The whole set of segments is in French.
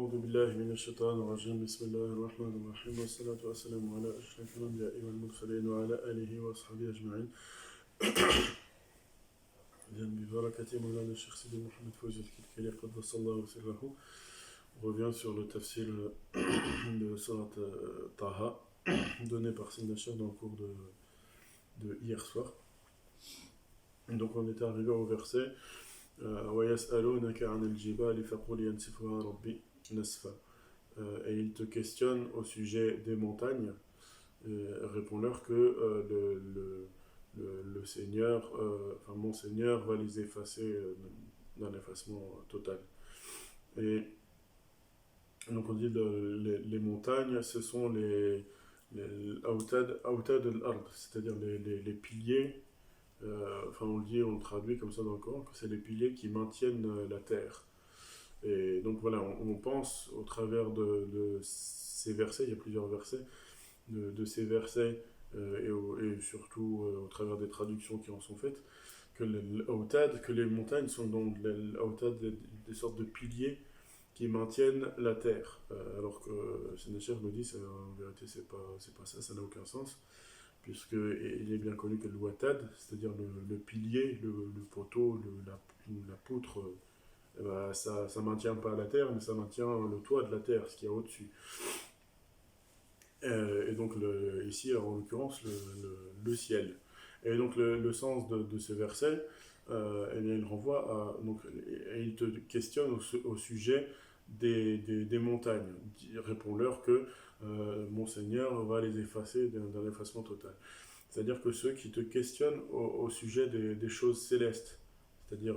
أعوذ بالله من الشيطان الرجيم بسم الله الرحمن الرحيم والصلاة والسلام على أشرف الأنبياء والمرسلين وعلى آله وأصحابه أجمعين. ببركة مولانا الشيخ سيدي محمد فوزي الكلكلي قدس الله سره. On revient sur le tafsir de Surat Taha donné par Sina Cheikh dans le cours de hier soir. Donc on était arrivé au verset وَيَسْأَلُونَكَ عَنِ الْجِبَالِ فَقُلْ يَنْسِفُهَا رَبِّي نَسْفًا. Et ils te questionnent au sujet des montagnes. Réponds-leur que le Seigneur, mon Seigneur va les effacer d'un effacement total. Et donc on dit les montagnes, ce sont les autad al-ard, c'est-à-dire les piliers. On le traduit comme ça dans le Coran, que c'est les piliers qui maintiennent la terre. Et donc voilà, on pense au travers de ces versets, il y a plusieurs versets, de ces versets, et surtout au travers des traductions qui en sont faites, que les montagnes sont donc des sortes de piliers qui maintiennent la terre. Alors que Sénéchef nous dit, en vérité, c'est pas ça n'a aucun sens. Puisqu'il est bien connu que le watad, c'est-à-dire le pilier, le poteau, la poutre, ça ne maintient pas la terre, mais ça maintient le toit de la terre, ce qu'il y a au-dessus. Et donc ici, en l'occurrence, le ciel. Et donc le sens de ce verset, il renvoie à... et il te questionne au sujet des montagnes. Réponds-leur que mon Seigneur va les effacer d'un effacement total. C'est-à-dire que ceux qui te questionnent au sujet des choses célestes, c'est-à-dire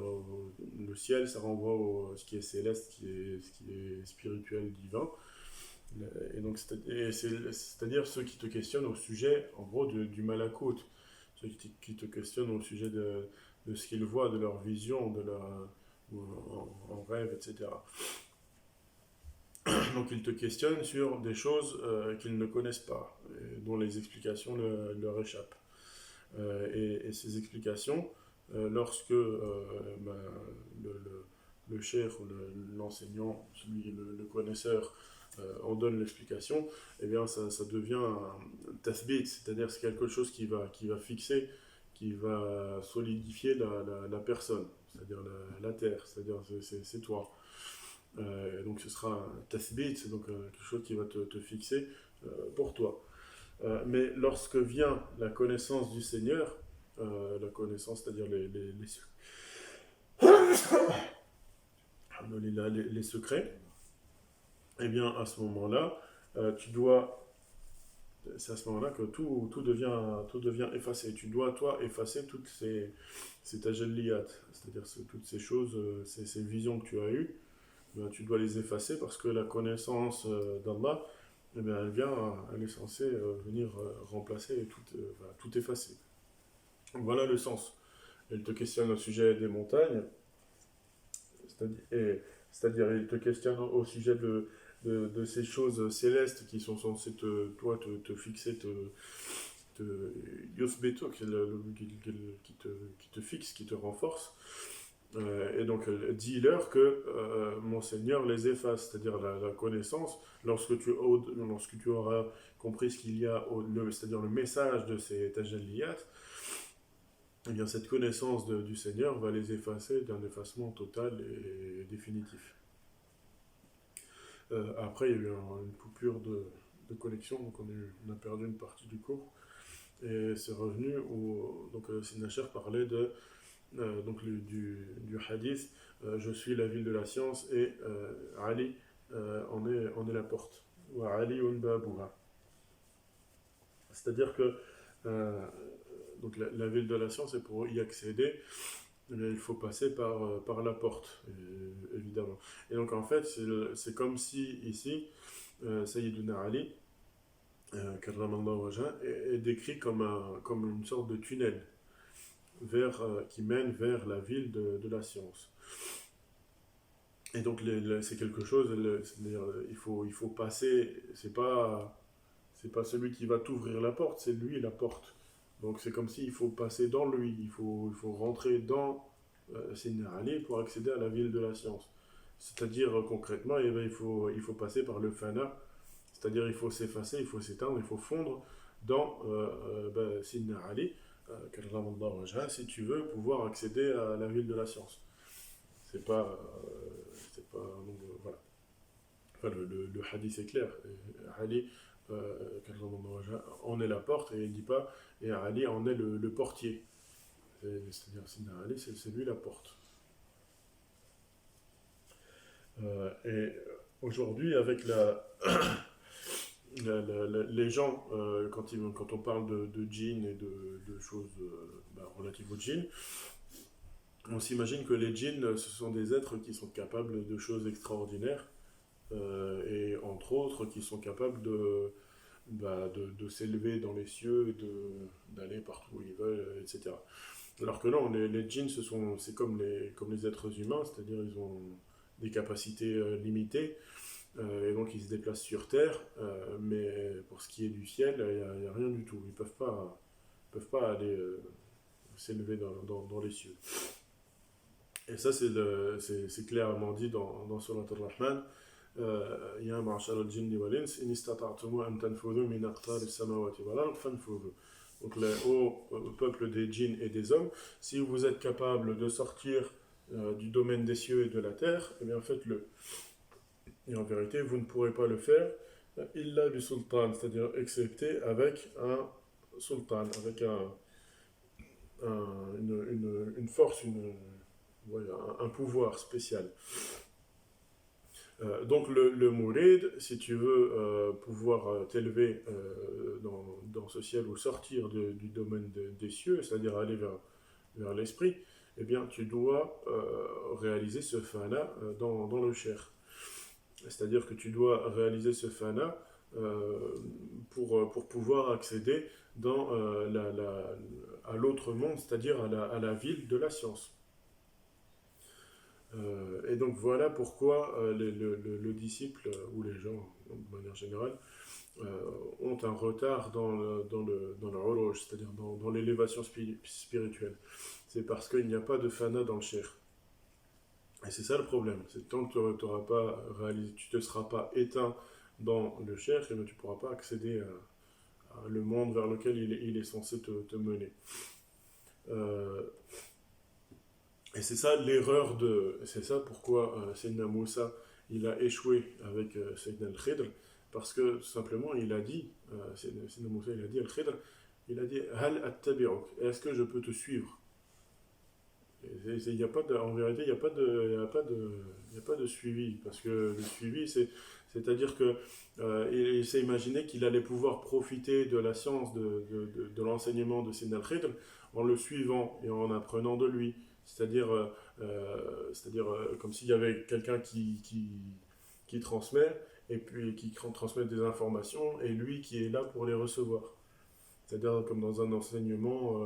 le ciel, ça renvoie à ce qui est céleste, ce qui est spirituel, divin. Et donc, c'est-à-dire ceux qui te questionnent au sujet, en gros, du malakout, ceux qui te questionnent au sujet de ce qu'ils voient, de leur vision, en rêve, etc. Donc ils te questionnent sur des choses qu'ils ne connaissent pas, dont les explications leur échappent. Et ces explications, lorsque le cheikh ou l'enseignant, le connaisseur, en donne l'explication, eh bien ça devient un tathbit, c'est-à-dire c'est quelque chose qui va fixer, qui va solidifier la personne, c'est-à-dire la terre, c'est-à-dire c'est toi. Donc ce sera un tathbit, c'est donc quelque chose qui va te fixer pour toi. Mais lorsque vient la connaissance du Seigneur, la connaissance, c'est-à-dire les secrets, eh bien à ce moment-là, c'est à ce moment-là que tout devient effacé. Tu dois, toi, effacer toutes ces tajalliyat, c'est-à-dire toutes ces choses, ces visions que tu as eues. Ben, tu dois les effacer parce que la connaissance d'Allah, eh bien, elle est censée venir remplacer et tout effacer. Voilà le sens. Elle te questionne au sujet des montagnes, c'est-à-dire il te questionne au sujet de ces choses célestes qui sont censées te fixer, yuthbitu, qui te fixe, qui te renforce. Et donc, dis-leur que mon Seigneur les efface, c'est-à-dire la connaissance, lorsque tu auras compris ce qu'il y a, c'est-à-dire le message de ces tajalliyat, eh bien cette connaissance du Seigneur va les effacer d'un effacement total et définitif. Après, il y a eu une coupure de connexion, donc on a perdu une partie du cours, et c'est revenu où Sina Cheikh parlait du hadith, je suis la ville de la science et Ali en est la porte. Wa Ali babuha. C'est-à-dire que donc la ville de la science, et pour y accéder, il faut passer par la porte, évidemment. Et donc en fait, c'est comme si ici, Sayyiduna Ali, karramallahu wajha, est décrit comme une sorte de tunnel qui mène vers la ville de la science. Et donc c'est quelque chose, c'est-à-dire il faut passer, c'est pas celui qui va t'ouvrir la porte, c'est lui la porte. Donc c'est comme s'il faut passer dans lui, il faut rentrer dans Sayyidina Ali pour accéder à la ville de la science. C'est-à-dire concrètement, eh ben, il faut passer par le fana, c'est-à-dire il faut s'effacer, il faut s'éteindre, il faut fondre dans Sidna Ali, karramallahu wajha, si tu veux pouvoir accéder à la ville de la science. C'est pas, donc, voilà. Enfin, le hadith est clair. Ali, karramallahu wajha, en est la porte et il dit pas, et Ali en est le portier. C'est-à-dire Sidna Ali, c'est lui la porte. Et aujourd'hui, avec les gens, quand on parle de djinns et de choses relatives au djinn, on s'imagine que les djinns, ce sont des êtres qui sont capables de choses extraordinaires, et entre autres, qui sont capables de s'élever dans les cieux, et d'aller partout où ils veulent, etc. Alors que non, les djinns, c'est comme les êtres humains, c'est-à-dire ils ont des capacités limitées, et donc ils se déplacent sur Terre, mais pour ce qui est du ciel, il n'y a rien du tout. Ils peuvent pas aller s'élever dans les cieux. Et ça, c'est clairement dit dans Surat Al-Rahman. Ya ma'ashar al-jinni wal ins, in istata'tum an tanfudhu min aqtar as-samawati wal ard fanfudhu. Donc, au peuple des djinns et des hommes, si vous êtes capable de sortir du domaine des cieux et de la terre, eh bien faites-le. Et en vérité, vous ne pourrez pas le faire illa bi sultan, c'est-à-dire excepté avec un sultan, avec une force, un pouvoir spécial. Donc le mourid, si tu veux pouvoir t'élever dans ce ciel ou sortir du domaine des cieux, c'est-à-dire aller vers l'esprit, eh bien tu dois réaliser ce fana dans le cher. C'est-à-dire que tu dois réaliser ce fana pour pouvoir accéder à l'autre monde, c'est-à-dire à la ville de la science. Et donc voilà pourquoi le disciple ou les gens, de manière générale, ont un retard dans le horloge, c'est-à-dire dans l'élévation spirituelle. C'est parce qu'il n'y a pas de fana dans le cher. Et c'est ça le problème. C'est tant que tu n'auras pas réalisé, tu ne te seras pas éteint dans le cher, tu ne pourras pas accéder à le monde vers lequel il est censé te mener. Et c'est ça l'erreur c'est ça pourquoi Sayyidina Moussa il a échoué avec Sayyidina Al-Khidr, parce que tout simplement il a dit, Sayyidina Moussa il a dit Al-Khidr, il a dit Hal attabi'uk, est-ce que je peux te suivre? En vérité, il n'y a pas de suivi, parce que le suivi, c'est-à-dire que il s'est imaginé qu'il allait pouvoir profiter de la science, de l'enseignement de Sayyidina Al-Khidr, en le suivant et en apprenant de lui. C'est-à-dire comme s'il y avait quelqu'un qui transmet, et puis qui transmet des informations, et lui qui est là pour les recevoir. C'est-à-dire comme dans un enseignement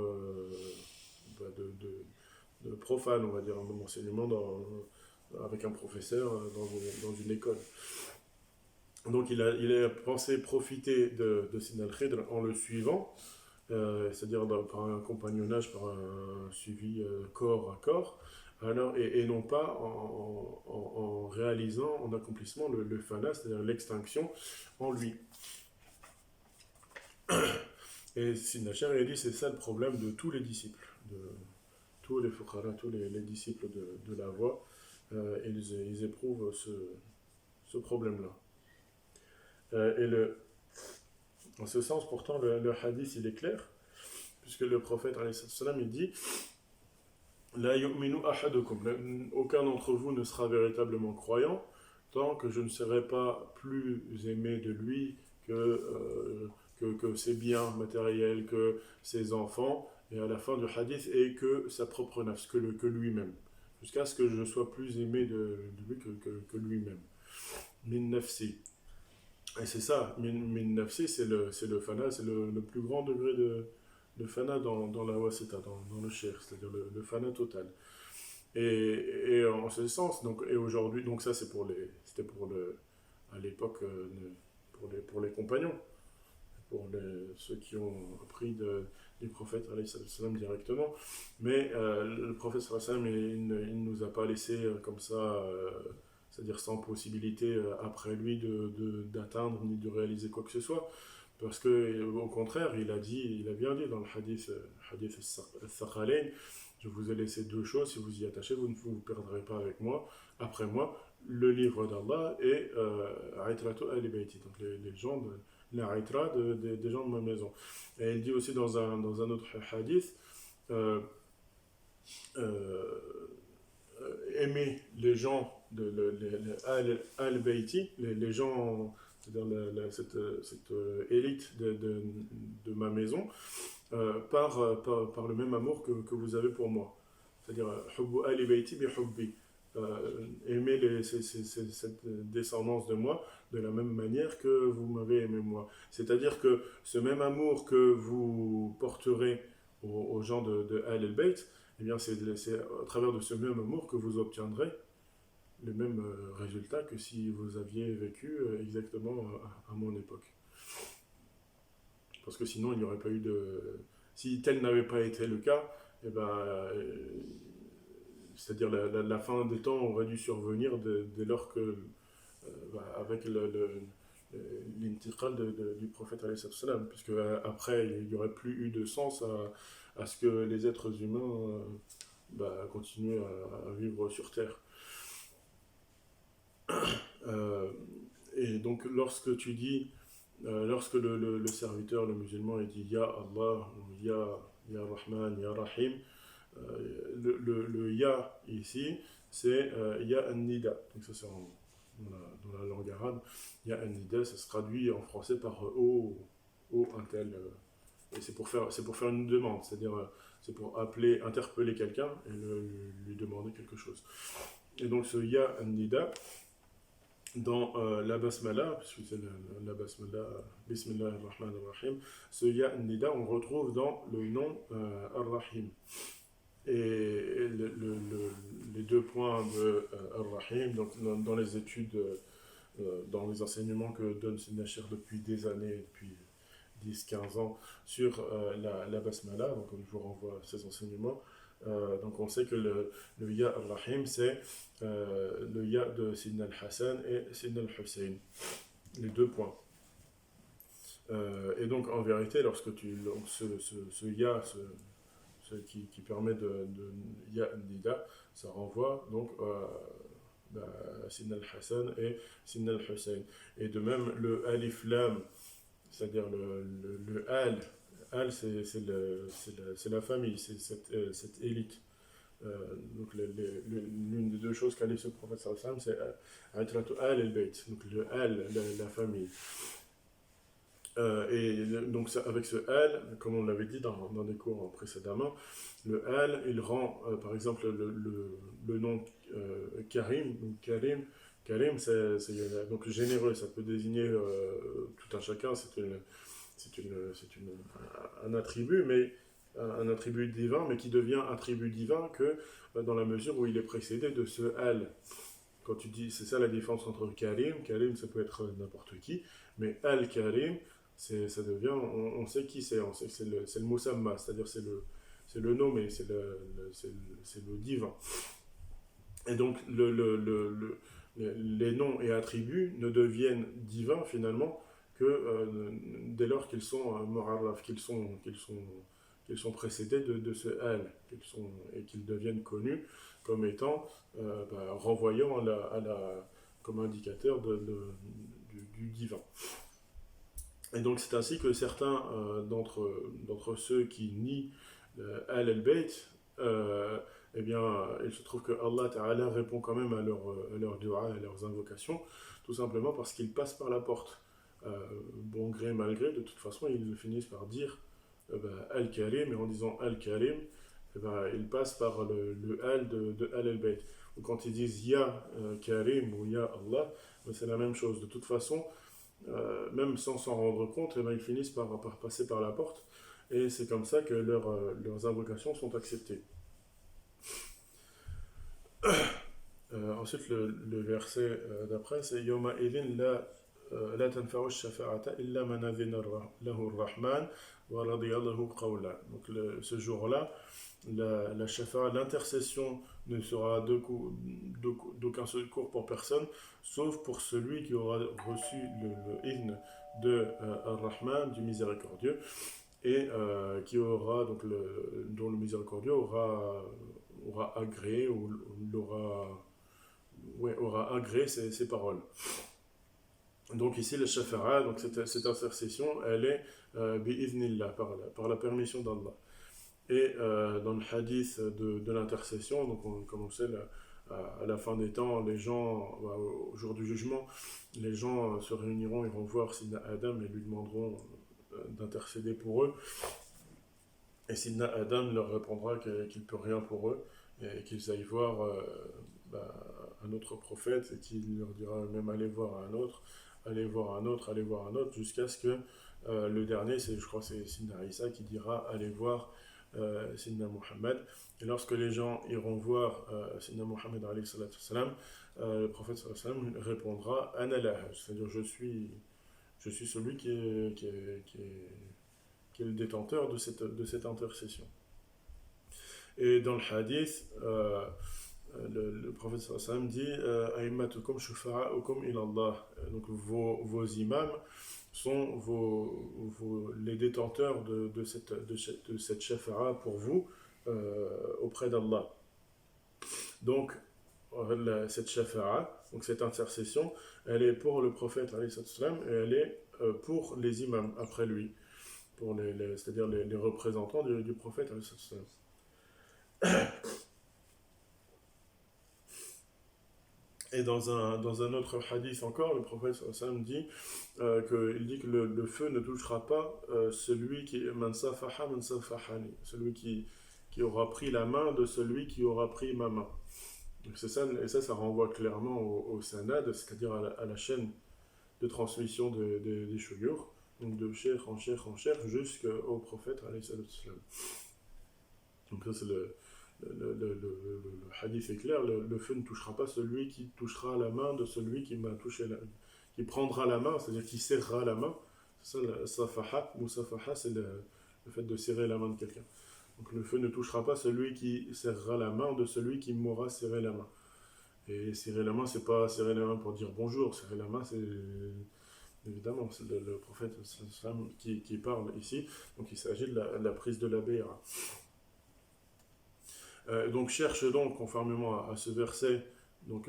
de profane, on va dire, un enseignement avec un professeur dans une école. Donc il a pensé profiter de Sayyidina Al-Khidr en le suivant, c'est-à-dire par un compagnonnage, par un suivi corps à corps, alors, et non pas en réalisant, en accomplissement le fana, c'est-à-dire l'extinction en lui. Et Sidna Cheikh a dit c'est ça le problème de tous les disciples, de tous les fuqara, tous les disciples de la voie, ils éprouvent ce problème-là. En ce sens, pourtant, le hadith, il est clair, puisque le prophète, il dit La yu'minu ahadukum, aucun d'entre vous ne sera véritablement croyant, tant que je ne serai pas plus aimé de lui que ses biens matériels, que ses enfants, et à la fin du hadith, et que sa propre nafs, que lui-même, jusqu'à ce que je sois plus aimé de lui que lui-même. Min nafsi. Et c'est ça, min nafsi, c'est le fana, c'est le plus grand degré de fana dans la wasita, dans le shir, c'est-à-dire le fana total. Et en ce sens, et aujourd'hui, donc ça c'était à l'époque, pour les compagnons, pour ceux qui ont appris du prophète directement. Mais le prophète il ne nous a pas laissé comme ça c'est-à-dire sans possibilité après lui d'atteindre ni de réaliser quoi que ce soit. Parce que, au contraire, il a bien dit dans le hadith al-Thaqalain, je vous ai laissé deux choses, si vous y attachez, vous ne vous perdrez pas avec moi, après moi, le livre d'Allah et Aitratu al-Bayti, donc les gens la Aitra des gens de ma maison. Et il dit aussi dans un autre hadith, euh, euh, aimer les gens al-Bayti, les gens, c'est-à-dire cette élite de ma maison, par le même amour que vous avez pour moi. C'est-à-dire, Hubbu al-Bayti bi hubbi. Aimer cette descendance de moi de la même manière que vous m'avez aimé moi. C'est-à-dire que ce même amour que vous porterez aux gens de Al-Bayt, eh bien c'est à travers de ce même amour que vous obtiendrez le même résultat que si vous aviez vécu exactement à mon époque. Parce que sinon, il n'y aurait pas eu de... Si tel n'avait pas été le cas, eh ben, c'est-à-dire la fin des temps aurait dû survenir dès lors que, avec l'intiqal du prophète, puisque après, il n'y aurait plus eu de sens à ce que les êtres humains continuent à vivre sur Terre. Et donc, lorsque tu dis, lorsque le serviteur, le musulman, il dit Ya Allah, ou Ya Rahman, Ya Rahim, le Ya ici, c'est Ya An-Nida. Donc, ça, c'est dans la langue arabe. Ya An-Nida, ça se traduit en français par Oh, un tel. Et c'est pour faire une demande, c'est-à-dire, c'est pour interpeller quelqu'un et lui demander quelque chose. Et donc, ce Ya An-Nida, dans la basmala, puisque c'est la basmala, Bismillah ar-Rahman ar-Rahim, ce Ya Nida, on retrouve dans le nom ar-Rahim. Et les deux points de ar-Rahim, donc dans les études, dans les enseignements que donne Sidna Cheikh depuis des années, depuis 10-15 ans, sur la basmala, donc je vous renvoie à ces enseignements. Donc on sait que le Ya al-Rahim, c'est le Ya de Sidna al-Hassan et Sidna al-Hussein, les deux points. Et donc en vérité, lorsque ce Ya, qui permet de Ya al-Nida, ça renvoie donc à Sidna al-Hassan et Sidna al-Hussein. Et de même, le Alif Lam, c'est-à-dire le Al, c'est la famille, c'est cette élite. Donc l'une des deux choses qu'a laissé le prophète sallallahu alayhi wa sallam, c'est Aitratu Al al-Bayt, donc le Al, la famille. Et donc avec ce Al, comme on l'avait dit dans des cours précédemment, le Al, il rend par exemple le nom Karim, donc Karim, c'est donc généreux, ça peut désigner tout un chacun, c'est un attribut, mais un attribut divin, mais qui devient attribut divin que dans la mesure où il est précédé de ce Al. Quand tu dis, c'est ça la différence entre Karim ça peut être n'importe qui, mais Al-Karim, ça devient, on sait qui c'est, on sait que c'est le Musamma, c'est-à-dire c'est le nommé, c'est le divin. Et donc les noms et attributs ne deviennent divins finalement que dès lors qu'ils sont mu'arraf, qu'ils sont précédés de ce Al, et qu'ils deviennent connus comme étant renvoyant comme indicateur du divin. Et donc c'est ainsi que certains d'entre ceux qui nient Al-Bayt, eh bien, il se trouve que Allah Ta'ala répond quand même à leurs dua, à leurs invocations, tout simplement parce qu'ils passent par la porte. Bon gré, mal gré, de toute façon, ils finissent par dire Al-Karim, et en disant Al-Karim, ils passent par le Al de Al-Bayt. Ou quand ils disent Ya Karim ou Ya Allah, c'est la même chose. De toute façon, même sans s'en rendre compte, ils finissent par passer par la porte, et c'est comme ça que leurs invocations sont acceptées. Ensuite, le verset d'après, c'est Yoma Idin la لا تنفع الشفاعة إلا من أذن له الرحمن ورضي له قولا. Donc ce jour-là, la shafa'a, l'intercession ne sera d'aucun secours pour personne, sauf pour celui qui aura reçu le idn de Ar-Rahman, du miséricordieux, et qui aura, donc dont le miséricordieux aura agréé, ou aura agréé ces paroles. Donc ici, le shafa'a, donc cette intercession, elle est bi-idhnillah, par la permission d'Allah. Et dans le hadith de l'intercession, donc comme on le sait, à la fin des temps, les gens, au jour du jugement, les gens se réuniront, ils vont voir Sidna Adam et lui demanderont d'intercéder pour eux. Et Sidna Adam leur répondra qu'il ne peut rien pour eux, et qu'ils aillent voir un autre prophète, et qu'il leur dira même allez voir un autre, allez voir un autre, allez voir un autre, jusqu'à ce que le dernier, je crois que c'est Sidna Isa qui dira allez voir Sidna Muhammad. Et lorsque les gens iront voir Sidna Muhammad alayhi salatu salam, le prophète sallallahu alayhi wa sallam répondra Ana lah, c'est-à-dire je suis celui qui est le détenteur de cette intercession. Et dans le hadith, le prophète sallallahu alayhi wa sallam dit A'immatukum shufa'a'ukum ila Allah. Donc vos imams sont les détenteurs de cette shafa'a pour vous auprès d'Allah. Donc cette shafa'a, donc cette intercession, elle est pour le prophète alayhi salam, et elle est pour les imams après lui, pour c'est-à-dire les représentants du prophète alayhi salam. Et dans un autre hadith encore, le prophète sallam dit qu'il dit que le feu ne touchera pas celui qui celui qui aura pris la main de celui qui aura pris ma main. Donc c'est ça, et ça renvoie clairement au sanad, c'est-à-dire à la chaîne de transmission des shuyukh, donc de cheikh en cheikh en cheikh jusqu'au prophète alayhi salam. Donc ça c'est le hadith est clair, le feu ne touchera pas celui qui touchera la main de celui qui m'a touché, qui prendra la main, c'est-à-dire qui serrera la main. C'est ça, le safaha, ou safaha, c'est le fait de serrer la main de quelqu'un. Donc le feu ne touchera pas celui qui serrera la main de celui qui m'aura serré la main. Et serrer la main, c'est pas serrer la main pour dire bonjour, serrer la main, c'est évidemment, c'est le prophète qui parle ici, donc il s'agit de la prise de la bay'a. Donc cherche donc, conformément à ce verset, donc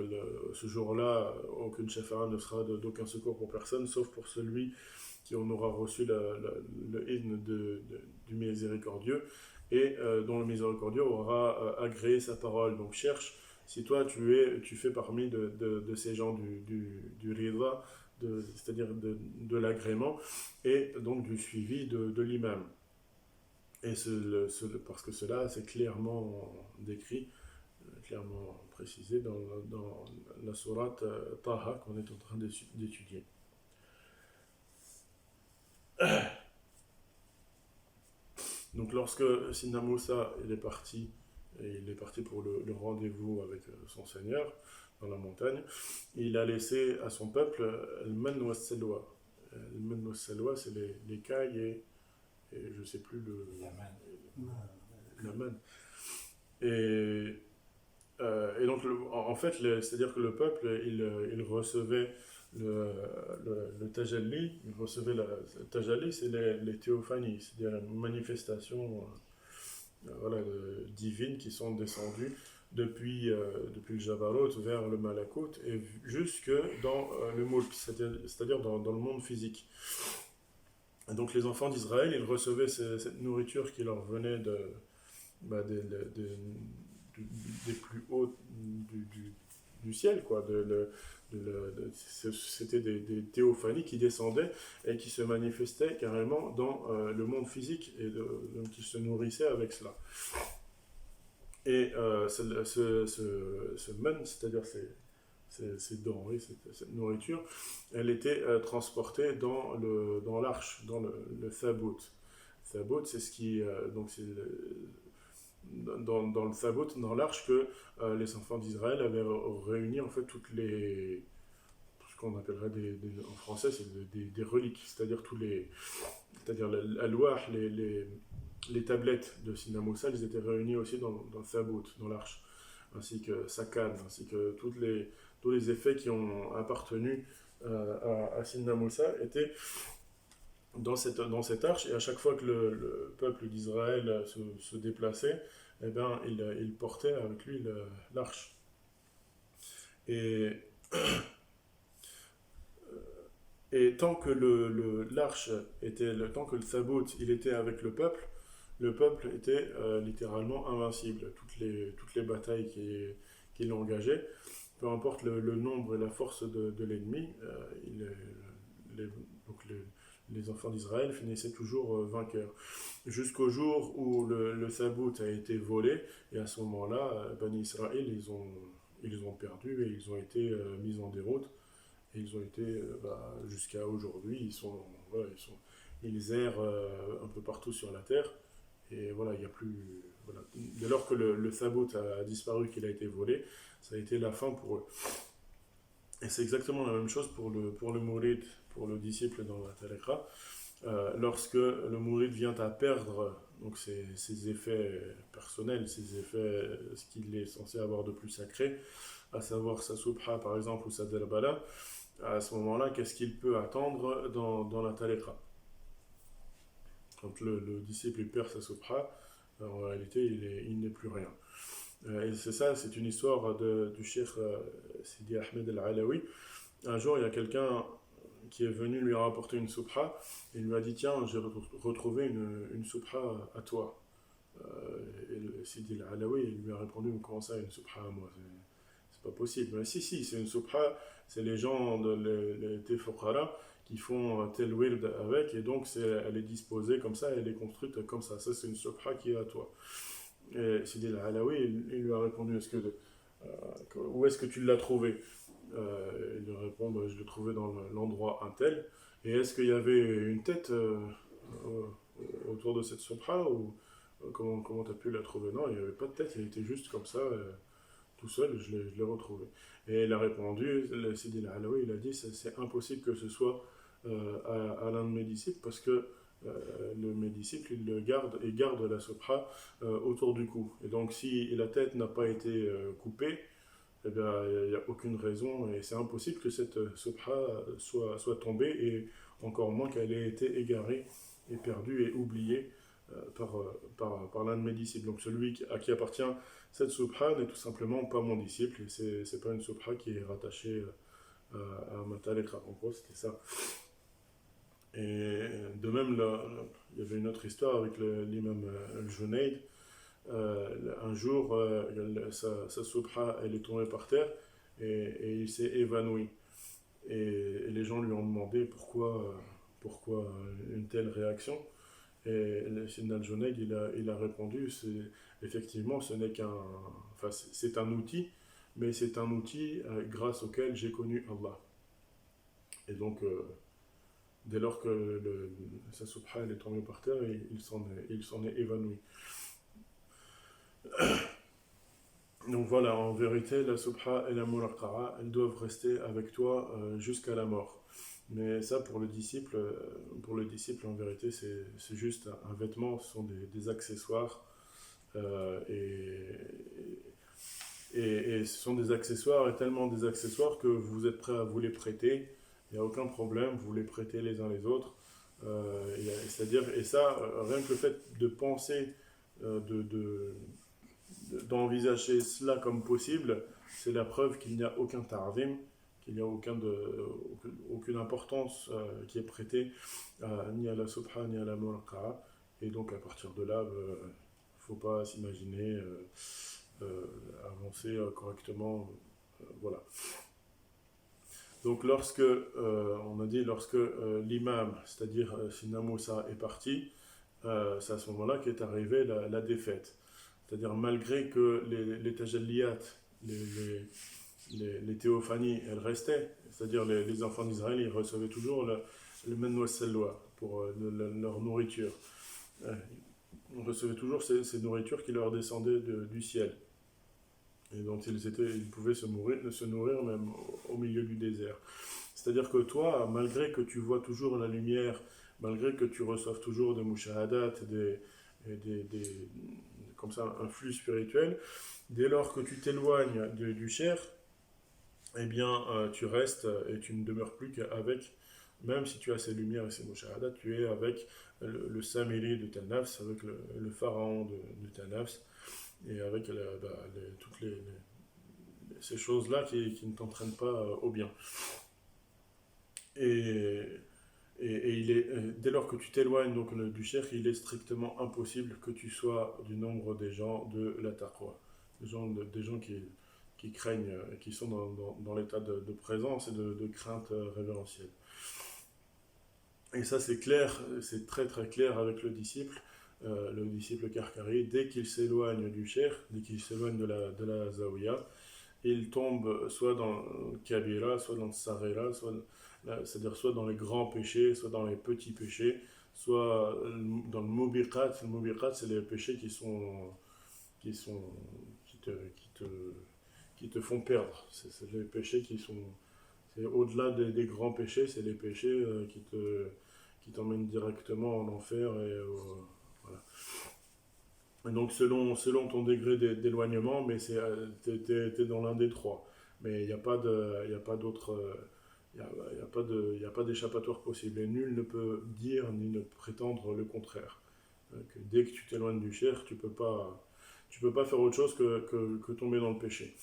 ce jour-là, aucune shafa'a ne sera d'aucun secours pour personne, sauf pour celui qui en aura reçu le idn du miséricordieux, et dont le miséricordieux aura agréé sa parole. Donc cherche, si toi tu fais parmi de ces gens du rida, c'est-à-dire de l'agrément, et donc du suivi de l'imam. Et parce que cela, c'est clairement décrit, clairement précisé dans la sourate Taha qu'on est en train d'étudier. Donc lorsque Sidna Moussa il est parti pour le rendez-vous avec son Seigneur dans la montagne, il a laissé à son peuple al-man wa salwa. Al-man wa salwa, c'est les cailles et je ne sais plus la manne. Et donc en fait, c'est-à-dire que le peuple il recevait le tajalli, il recevait le tajalli, c'est les théophanies, c'est-à-dire les manifestations divines qui sont descendues depuis le Jabarot vers le Malakut et jusque dans le Mulk, c'est-à-dire dans le monde physique. Et donc les enfants d'Israël, ils recevaient cette nourriture qui leur venait des plus hauts du ciel, quoi. C'était des théophanies qui descendaient et qui se manifestaient carrément dans le monde physique, et donc qui se nourrissaient avec cela. Et ce man, c'est-à-dire ces denrées, cette nourriture, elle était transportée dans l'arche, dans le thabout. Thabout, c'est ce qui... donc c'est dans le thabout, dans l'arche, que les enfants d'Israël avaient réuni en fait toutes les ce qu'on appellerait en français, c'est des reliques, c'est-à-dire c'est-à-dire l'alwah, les tablettes de Sidna Moussa, elles étaient réunies aussi dans le Thabut, dans l'arche, ainsi que sa canne, ainsi que tous les effets qui ont appartenu à Sidna Moussa étaient dans cette arche, et à chaque fois que le peuple d'Israël se déplaçait, eh ben, il portait avec lui l'arche. Et, et tant que l'arche tant que le Thabut il était avec le peuple était littéralement invincible. Toutes les batailles qu'il engageait, peu importe le nombre et la force de l'ennemi, donc les enfants d'Israël finissaient toujours vainqueurs. Jusqu'au jour où le Thabut a été volé, et à ce moment-là, Bani Israël, ils ont perdu et ils ont été mis en déroute. Et ils ont été, jusqu'à aujourd'hui, voilà, ils errent un peu partout sur la terre. Et voilà, il n'y a plus. Voilà. Dès lors que le Thabut a disparu, qu'il a été volé, ça a été la fin pour eux. Et c'est exactement la même chose pour le Mourid, pour le disciple dans la Talakra. Lorsque le Mourid vient à perdre donc ses effets personnels, ses effets, ce qu'il est censé avoir de plus sacré, à savoir sa subha par exemple ou sa derbala, à ce moment-là, qu'est-ce qu'il peut attendre dans la Talakra? Quand le disciple perd sa subha, en réalité il n'est plus rien. Et c'est ça, c'est une histoire du cheikh Sidi Ahmed al-Alawi. Un jour, il y a quelqu'un qui est venu lui rapporter une subha et il lui a dit: tiens, j'ai retrouvé une subha à toi. Et Sidi al-Alawi il lui a répondu: mais comment ça, une subha à moi? C'est pas possible. Mais si, c'est une subha, c'est les gens, les Tefokara, qui font tel wird avec, et donc elle est disposée comme ça, elle est construite comme ça. Ça, c'est une subha qui est à toi. Et Sidi al-Alawi, il lui a répondu: où est-ce que tu l'as trouvé? Il lui répond: je l'ai trouvé dans l'endroit un tel. Et est-ce qu'il y avait une tête autour de cette subha, ou comment tu as pu la trouver? Non, il n'y avait pas de tête, elle était juste comme ça, tout seul, je l'ai retrouvé. Et il a répondu, Sidi al-Alawi, il a dit: c'est impossible que ce soit à l'un de mes disciples, parce que mes disciples, il garde la subha autour du cou. Et donc, si la tête n'a pas été coupée, eh bien, il n'y a aucune raison, et c'est impossible que cette subha soit tombée, et encore moins qu'elle ait été égarée et perdue et oubliée par l'un de mes disciples. Donc celui à qui appartient cette subha n'est tout simplement pas mon disciple, et c'est pas une subha qui est rattachée à ma talekra. En gros, c'était ça. Et de même, là, il y avait une autre histoire avec l'imam al-Junayd. Un jour, sa subha, elle est tombée par terre, et il s'est évanoui. Et les gens lui ont demandé pourquoi une telle réaction. Et le Sidna al-Junayd, il a répondu: effectivement, c'est un outil, mais c'est un outil grâce auquel j'ai connu Allah. Et donc, dès lors que sa subha elle est tombée par terre, il s'en est évanoui. Donc voilà, en vérité, la subha et la mulaqa'a, elles doivent rester avec toi jusqu'à la mort. Mais ça, pour le disciple, en vérité, c'est juste un vêtement, ce sont des accessoires. Et ce sont des accessoires, et tellement des accessoires que vous êtes prêts à vous les prêter. Il n'y a aucun problème, vous les prêtez les uns les autres. C'est-à-dire, et ça, rien que le fait de penser, d'envisager cela comme possible, c'est la preuve qu'il n'y a aucun ta'zim, qu'il n'y a aucune importance qui est prêtée ni à la subha ni à la mulaqa'a. Et donc à partir de là, il ne faut pas s'imaginer avancer correctement. Voilà. Donc lorsque l'imam, c'est-à-dire Sidna Moussa, est parti, c'est à ce moment-là qu'est arrivée la défaite. C'est-à-dire, malgré que les tajalliyat, les théophanies, elles restaient, c'est-à-dire les enfants d'Israël, ils recevaient toujours le men wa salwa pour leur nourriture. Ils recevaient toujours ces nourritures qui leur descendaient du ciel, et dont ils pouvaient se nourrir même au milieu du désert. C'est-à-dire que toi, malgré que tu vois toujours la lumière, malgré que tu reçoives toujours des mushahadat, comme ça, un flux spirituel, dès lors que tu t'éloignes du cher, eh bien, tu restes et tu ne demeures plus qu'avec, même si tu as ces lumières et ces mushahadat, tu es avec le samiri de ta nafs, avec le pharaon de ta nafs, et avec toutes ces choses-là qui ne t'entraînent pas au bien. Et, dès lors que tu t'éloignes donc du cheikh, il est strictement impossible que tu sois du nombre des gens de la taqwa, des gens qui craignent, qui sont dans l'état de présence et de crainte révérentielle. Et ça c'est clair, c'est très très clair avec le disciple Karkari, dès qu'il s'éloigne du cheikh, dès qu'il s'éloigne de la zawiya, il tombe soit dans le kabira, soit dans le sarira, c'est-à-dire soit dans les grands péchés, soit dans les petits péchés, soit dans le mubiqat. Le mubiqat, c'est les péchés qui, sont, qui te font perdre. C'est les péchés c'est au-delà des grands péchés, c'est les péchés qui t'emmènent directement en enfer. Voilà. Et donc selon ton degré d'éloignement, mais t'es dans l'un des trois. Mais il n'y a pas d'autre, il y a pas d'échappatoire possible. Et nul ne peut dire ni ne prétendre le contraire. Que dès que tu t'éloignes du cher, tu peux pas faire autre chose que tomber dans le péché.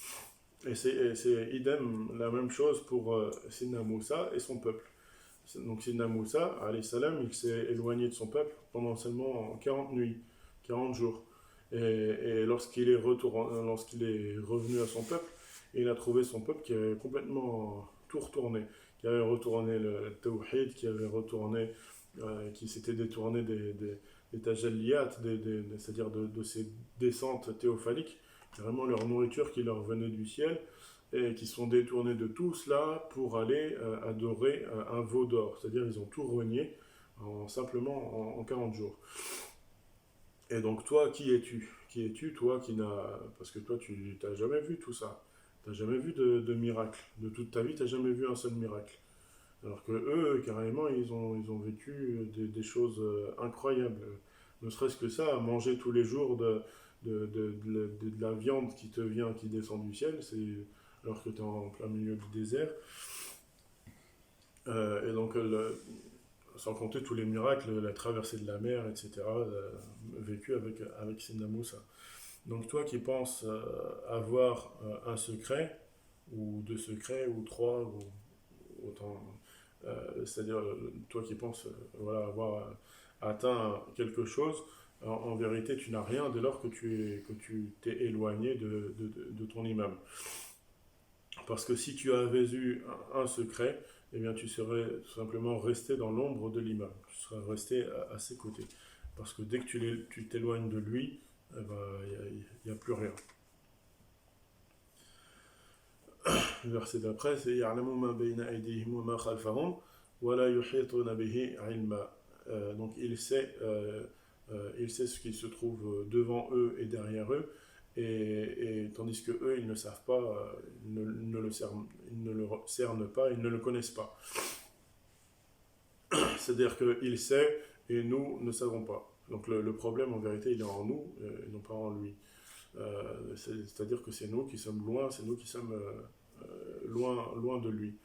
Et c'est idem, la même chose pour Sidna Moussa et son peuple. Donc Sidna Moussa, alayhi salam, il s'est éloigné de son peuple pendant seulement 40 nuits, 40 jours. Et lorsqu'il est revenu à son peuple, il a trouvé son peuple qui avait complètement tout retourné, qui avait retourné le tawhid, qui s'était détourné des tajalliyat, c'est-à-dire de ces descentes théophaniques, vraiment leur nourriture qui leur venait du ciel, et qui sont détournés de tout cela pour aller adorer un veau d'or. C'est-à-dire ils ont tout renié simplement en 40 jours. Et donc toi, qui es-tu? Qui es-tu, toi, Parce que toi, tu n'as jamais vu tout ça. Tu n'as jamais vu de miracle. De toute ta vie, tu n'as jamais vu un seul miracle. Alors que eux, carrément, ils ont vécu des choses incroyables. Ne serait-ce que ça, manger tous les jours de la viande qui descend du ciel, alors que tu es en plein milieu du désert. Et donc, sans compter tous les miracles, la traversée de la mer, etc., vécu avec Sidna Moussa. Donc toi qui penses avoir un secret, ou deux secrets, ou trois, ou autant, c'est-à-dire toi qui penses voilà, avoir atteint quelque chose, en vérité tu n'as rien dès lors que tu t'es éloigné de ton imam. Parce que si tu avais eu un secret, eh bien tu serais tout simplement resté dans l'ombre de l'imam, tu serais resté à ses côtés. Parce que dès que tu t'éloignes de lui, eh ben, il n'y a plus rien. Le verset d'après, c'est يَعْلَمُ مَا بَيْنَ أَيْدِيهِمْ وَمَا خَلْفَهُمْ وَلَا يُحِيطُونَ بِهِ عِلْمًا. Donc il sait ce qui se trouve devant eux et derrière eux, et tandis que eux, ils ne savent pas, ils ne le cernent pas, ils ne le connaissent pas. C'est-à-dire qu'il sait et nous ne savons pas. Donc le problème en vérité il est en nous et non pas en lui. C'est-à-dire que c'est nous qui sommes loin, c'est nous qui sommes loin de lui.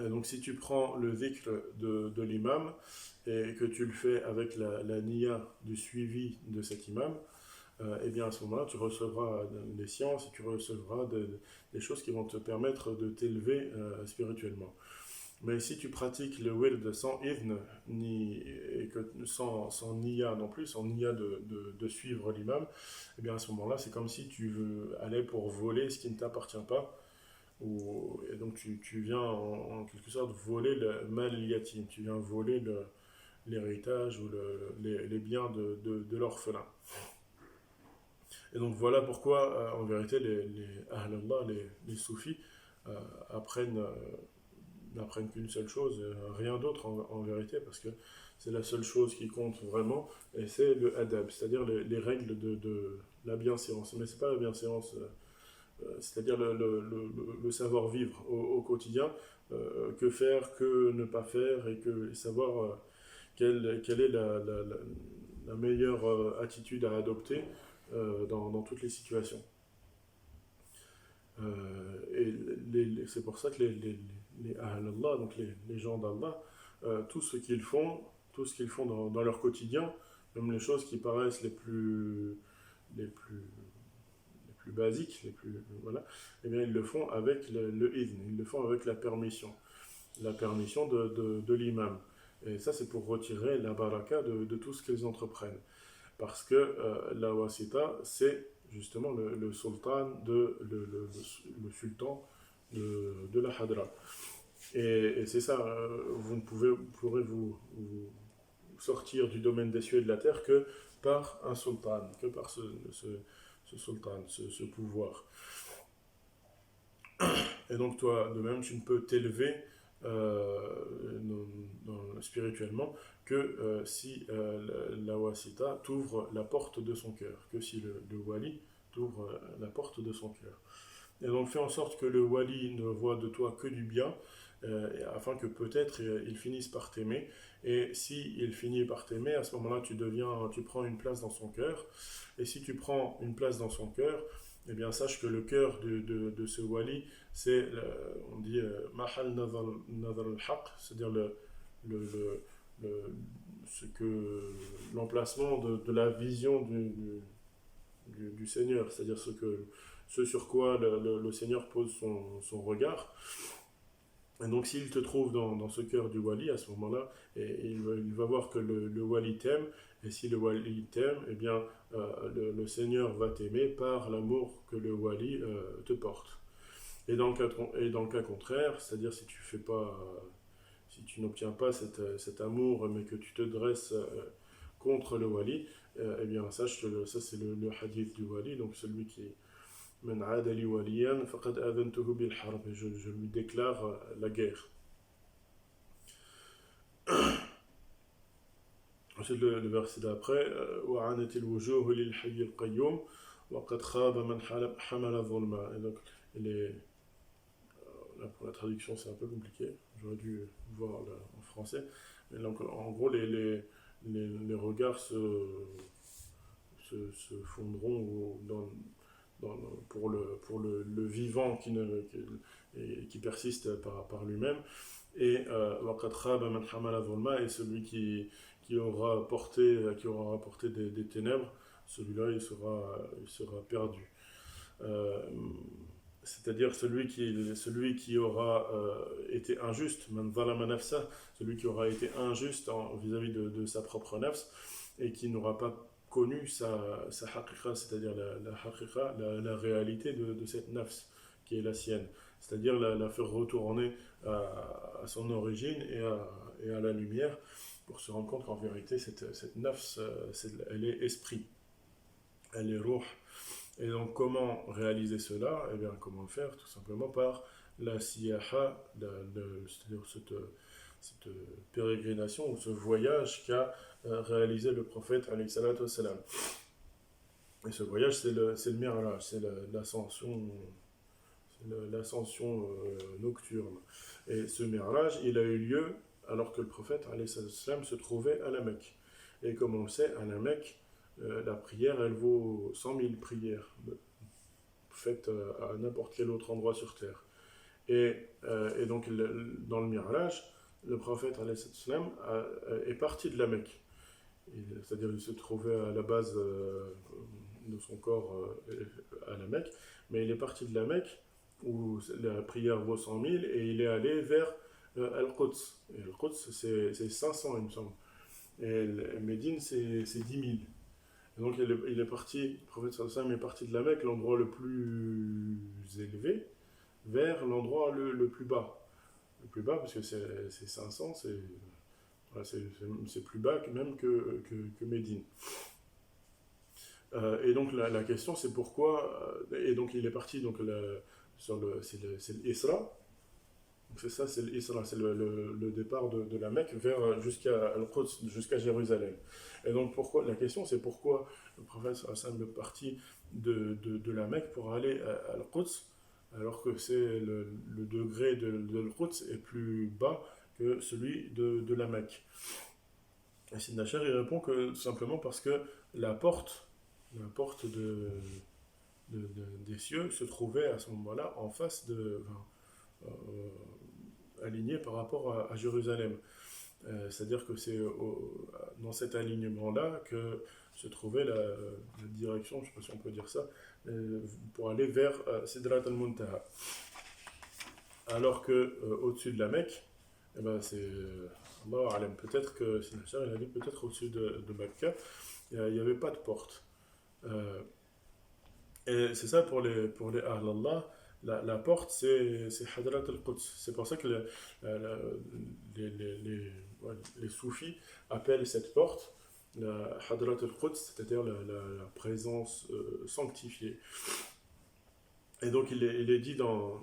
Donc si tu prends le dhikr de l'imam et que tu le fais avec la niya du suivi de cet imam, et bien à ce moment-là tu recevras des sciences et tu recevras des choses qui vont te permettre de t'élever spirituellement. Mais si tu pratiques le wird sans idhn, sans niya non plus, sans niya de suivre l'imam, et bien à ce moment-là, c'est comme si tu allais pour voler ce qui ne t'appartient pas, et donc tu viens en quelque sorte voler le mal yatim, tu viens voler l'héritage ou les biens de l'orphelin. Et donc voilà pourquoi, en vérité, les Ahlallah, les soufis, apprennent n'apprennent qu'une seule chose, rien d'autre en vérité, parce que c'est la seule chose qui compte vraiment, et c'est le adab, c'est-à-dire les règles de la bienséance. Mais c'est pas la bienséance c'est-à-dire le savoir-vivre au quotidien, que faire, que ne pas faire, et savoir quelle est la meilleure attitude à adopter dans toutes les situations. Et c'est pour ça que les Ahl Allah, donc les gens d'Allah, tout ce qu'ils font, dans leur quotidien, même les choses qui paraissent les plus, les plus basiques, voilà, eh bien ils le font avec le idn, ils le font avec la permission de l'imam. Et ça, c'est pour retirer la baraka de tout ce qu'ils entreprennent. Parce que la wasita, c'est justement le sultan, le sultan de la hadra. Et c'est ça, vous pourrez vous sortir du domaine des cieux et de la terre que par un sultan, que par ce sultan, ce pouvoir. Et donc toi, de même, tu ne peux t'élever spirituellement que si la wasita t'ouvre la porte de son cœur, que si le wali t'ouvre la porte de son cœur. Et donc fais en sorte que le wali ne voit de toi que du bien, afin que peut-être il finisse par t'aimer. Et si il finit par t'aimer, à ce moment-là, tu prends une place dans son cœur. Et si tu prends une place dans son cœur, eh bien sache que le cœur de ce wali, c'est, on dit, mahal nazar al-haq, c'est-à-dire le- ce que l'emplacement de la vision du Seigneur, c'est-à-dire ce sur quoi le Seigneur pose son regard. Et donc s'il te trouve dans ce cœur du wali, à ce moment-là, il va voir que le wali t'aime, et si le wali t'aime, eh bien le Seigneur va t'aimer par l'amour que le wali te porte. Et dans le cas contraire, c'est-à-dire si tu n'obtiens pas cet amour, mais que tu te dresses contre le wali, eh bien sache que ça c'est le hadith du wali, donc celui qui من عاد لي وليا فقد آذنته بالحرب, je lui déclare la guerre. Ensuite le verset d'après, وعنت الوجوه للحي القيوم وقد خاب من حمل الظلم. Et donc là pour la traduction c'est un peu compliqué, j'aurais dû voir en français. Mais donc en gros les regards se fondront pour le vivant qui persiste par lui-même. Et et celui qui aura apporté des ténèbres, celui-là il sera perdu. C'est-à-dire celui qui aura été injuste, celui qui aura été injuste vis-à-vis de sa propre nafs, et qui n'aura pas connu sa haqiqa, c'est-à-dire la haqiqa, la réalité de cette nafs qui est la sienne, c'est-à-dire la faire retourner à son origine et à la lumière, pour se rendre compte qu'en vérité cette nafs, elle est esprit, elle est ruh. Et donc comment réaliser cela? Eh bien comment le faire? Tout simplement par la siyaha, c'est-à-dire cette pérégrination ou ce voyage qu'a réalisé le prophète alayhi salatu wassalam. Et ce voyage c'est le mi'raj, c'est l'ascension nocturne. Et ce mi'raj il a eu lieu alors que le prophète alayhi salatu wassalam se trouvait à la Mecque. Et comme on le sait, à la Mecque, la prière elle vaut 100 000 prières faites à n'importe quel autre endroit sur terre. Et donc dans le Mi'raj, le prophète alayhi salatu wassalam est parti de la Mecque. C'est-à-dire il se trouvait à la base de son corps à la Mecque, mais il est parti de la Mecque où la prière vaut 100 000 et il est allé vers Al-Quds. Et Al-Quds c'est 500 il me semble. Et Médine c'est 10 000. Et donc il est parti, le prophète sallallahu alayhi wa sallam est parti de la Mecque, l'endroit le plus élevé, vers l'endroit le plus bas. Le plus bas parce que c'est 500, c'est plus bas même que Médine. Et donc la question c'est pourquoi, et donc il est parti donc c'est l'Isra. Donc c'est ça, c'est l'Isra, c'est le départ de la Mecque jusqu'à Al-Quds, jusqu'à Jérusalem. Et donc la question c'est pourquoi le prophète sallallahu alayhi wa sallam est parti de la Mecque pour aller à Al-Quds, alors que le degré de Al-Quds est plus bas que celui de la Mecque. Et Sidna Cher, il répond que tout simplement parce que la porte, la porte des cieux se trouvait à ce moment-là en face alignée par rapport à Jérusalem. C'est-à-dire que c'est dans cet alignement-là que se trouvait la direction, je ne sais pas si on peut dire ça, pour aller vers Sidrat al-Muntaha. Alors que au-dessus de la Mecque, eh ben c'est Allah alam, peut-être que Sinachar il a dit peut-être au-dessus de Mecca, il n'y avait pas de porte. Euh, et c'est ça pour les Ahl Allah, la porte c'est Hadrat al-Quds. C'est pour ça que ouais, les soufis appellent cette porte la Hadrat al-Quds, c'est-à-dire la présence sanctifiée. Et donc il est dit dans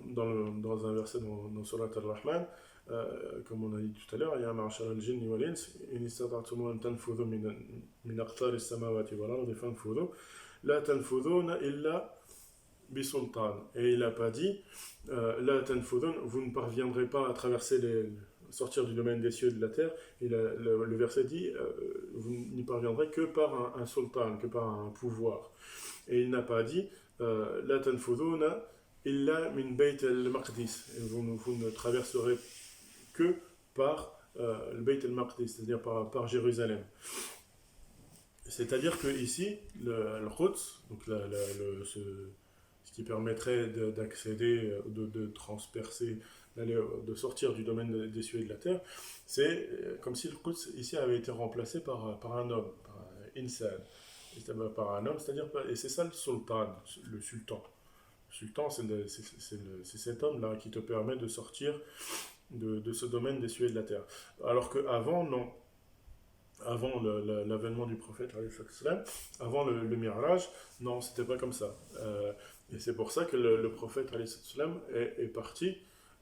un verset dans Surat al-Rahman, comme on a dit tout à l'heure, Ya ma'ashara al-jinni wal ins, in istata'tum an tanfudhu min aqtari as-samawati wal ardi fanfudhu, la tanfudhuna illa bisultan. Et il n'a pas dit, la tanfudhun, vous ne parviendrez pas à traverser sortir du domaine des cieux et de la terre. Et le verset dit, vous n'y parviendrez que par un sultan, que par un pouvoir. Et il n'a pas dit, la tanfudhuna illa min bayt al-maqdis. Vous ne traverserez que par le Bayt al-Maqdis, c'est-à-dire par Jérusalem. C'est-à-dire que ici, le Quds, donc ce qui permettrait d'accéder, de transpercer, de sortir du domaine des cieux et de la terre, c'est comme si le Quds ici avait été remplacé par un homme, par un insan, par un homme, c'est-à-dire, et c'est ça le sultan, le sultan. Le sultan, c'est cet homme-là qui te permet de sortir de ce domaine des cieux et de la terre. Alors qu'avant, non. Avant l'avènement du prophète, avant le Miraj, non, c'était pas comme ça. Et c'est pour ça que le prophète est parti,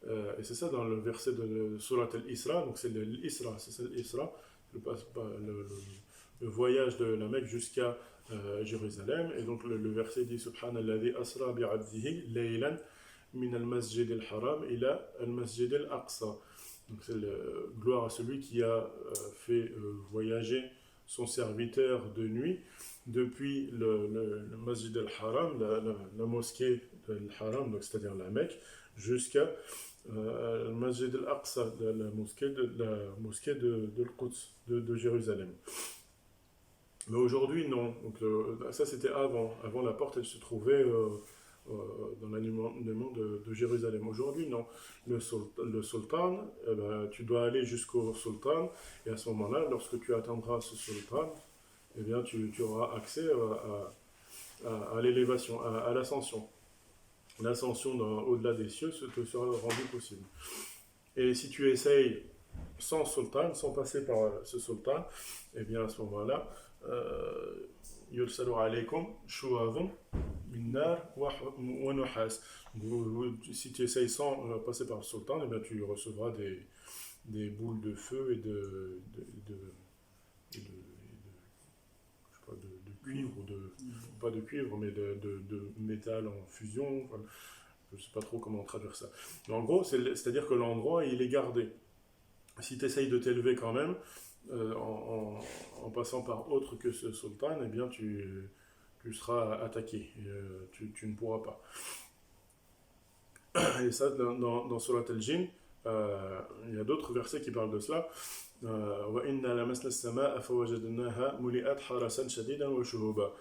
et c'est ça dans le verset de Surat al-Isra, donc c'est l'Isra, c'est ça l'Isra, le voyage de la Mecque jusqu'à Jérusalem, et donc le verset dit Subhanalladhi asra bi'abdihi laylan min al-masjid al-haram ila al-masjid al-aqsa. Donc c'est gloire à celui qui a fait voyager son serviteur de nuit depuis le Masjid al-Haram, la mosquée al-Haram, donc c'est-à-dire la Mecque, jusqu'à le Masjid al-Aqsa, la mosquée de Al-Quds, de Jérusalem. Mais aujourd'hui, non. Donc, ça, c'était avant. Avant, la porte, elle se trouvait dans l'alignement de Jérusalem. Aujourd'hui, non. Le sultan, eh ben, tu dois aller jusqu'au sultan, et à ce moment-là, lorsque tu atteindras ce sultan, eh bien, tu auras accès à l'élévation, à l'ascension. L'ascension au-delà des cieux te sera rendue possible. Et si tu essayes sans sultan, sans passer par ce sultan, eh bien, à ce moment-là, يرسل عليكم شواظ من نار ونحاس. Si tu essayes sans passer par le sultan, eh bien, tu recevras des boules de feu et je sais pas, de cuivre, pas de cuivre, mais de métal en fusion. Enfin, je ne sais pas trop comment traduire ça. Mais en gros, c'est-à-dire que l'endroit, il est gardé. Si tu essayes de t'élever quand même, en passant par autre que ce sultan, eh bien tu seras attaqué. Et, tu ne pourras pas. Et ça, dans Surat al-Jinn, il y a d'autres versets qui parlent de cela. وَإِنَّا لَمَسْنَا السَّمَاءَ فَوَجَدْنَاهَا مُلِئَتْ حَرَسًا شَدِيدًا وَشُهُبًا.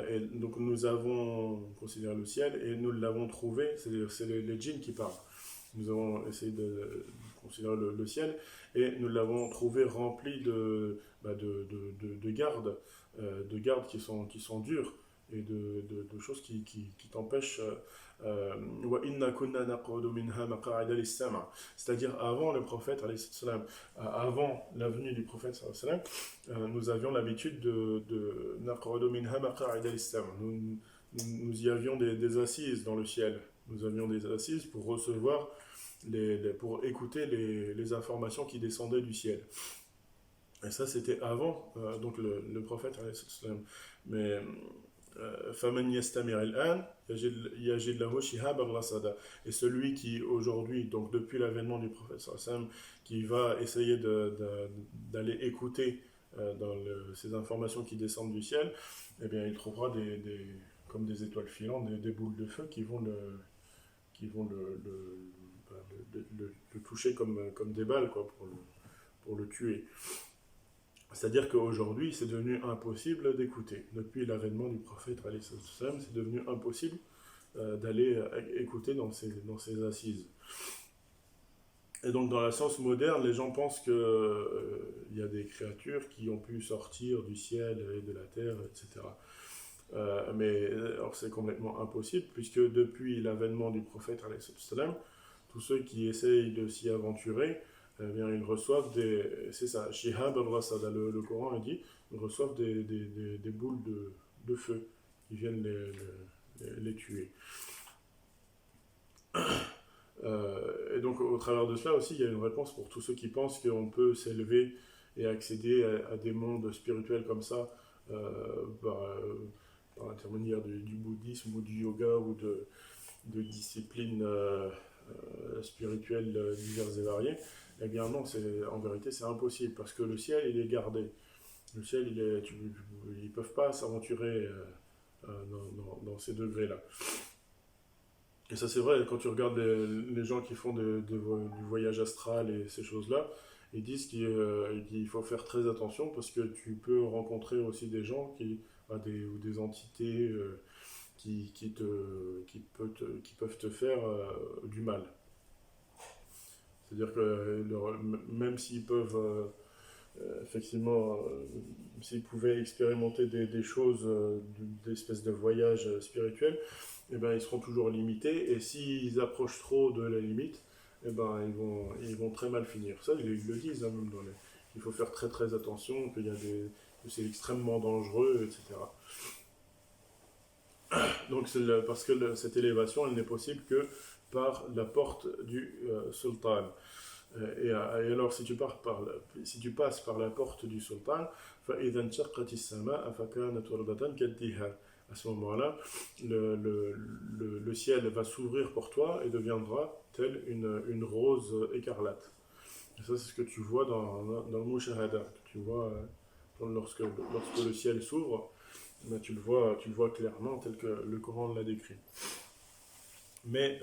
Et donc nous avons considéré le ciel et nous l'avons trouvé, c'est les djinns qui parlent. Nous avons essayé de considérer le ciel et nous l'avons trouvé rempli de gardes qui sont dures et de choses qui t'empêchent. C'est-à-dire avant le prophète, avant la venue du prophète, nous avions l'habitude nous y avions des assises dans le ciel. Nous avions des assises pour recevoir, pour écouter les informations qui descendaient du ciel. Et ça, c'était avant donc le prophète. Mais فَمَنْ يَسْتَمِعِ الْآنَ يَجِدْ لَهُ شِهَابًا رَصَدًا. Et celui qui aujourd'hui, donc depuis l'avènement du prophète sallam, qui va essayer d'aller écouter ces informations qui descendent du ciel, eh bien il trouvera comme des étoiles filantes, des boules de feu qui vont le toucher comme des balles, quoi, pour le tuer. C'est-à-dire qu'aujourd'hui, c'est devenu impossible d'écouter. Depuis l'avènement du prophète, c'est devenu impossible d'aller écouter dans ces assises. Et donc, dans la science moderne, les gens pensent qu'il y a des créatures qui ont pu sortir du ciel et de la terre, etc. Mais alors, c'est complètement impossible, puisque depuis l'avènement du prophète, tous ceux qui essayent de s'y aventurer, eh bien, ils reçoivent c'est ça, Shihab al-Rasada, le Coran dit, ils reçoivent des boules de feu qui viennent les tuer. Et donc, au travers de cela aussi, il y a une réponse pour tous ceux qui pensent qu'on peut s'élever et accéder à des mondes spirituels comme ça, par l'intermédiaire du bouddhisme ou du yoga ou de disciplines spirituelles diverses et variées. Eh bien non, en vérité c'est impossible, parce que le ciel il est gardé. Le ciel ils ne peuvent pas s'aventurer dans ces degrés-là. Et ça c'est vrai, quand tu regardes les gens qui font du voyage astral et ces choses-là, ils disent qu'il faut faire très attention, parce que tu peux rencontrer aussi des gens ou des entités qui peuvent te faire du mal. C'est-à-dire que même s'ils peuvent, effectivement, s'ils pouvaient expérimenter des choses, d'espèces de voyages spirituels, eh ben, ils seront toujours limités. Et s'ils approchent trop de la limite, eh ben, ils vont très mal finir. Ça, ils le disent, hein, même il faut faire très très attention, que c'est extrêmement dangereux, etc. Donc, parce que cette élévation, elle n'est possible que par la porte du sultan. Et alors, si tu passes par la porte du sultan, à ce moment-là, le ciel va s'ouvrir pour toi et deviendra telle une rose écarlate. Et ça, c'est ce que tu vois dans le mushahada. Tu vois, lorsque le ciel s'ouvre, ben, tu le vois clairement tel que le Coran l'a décrit. Mais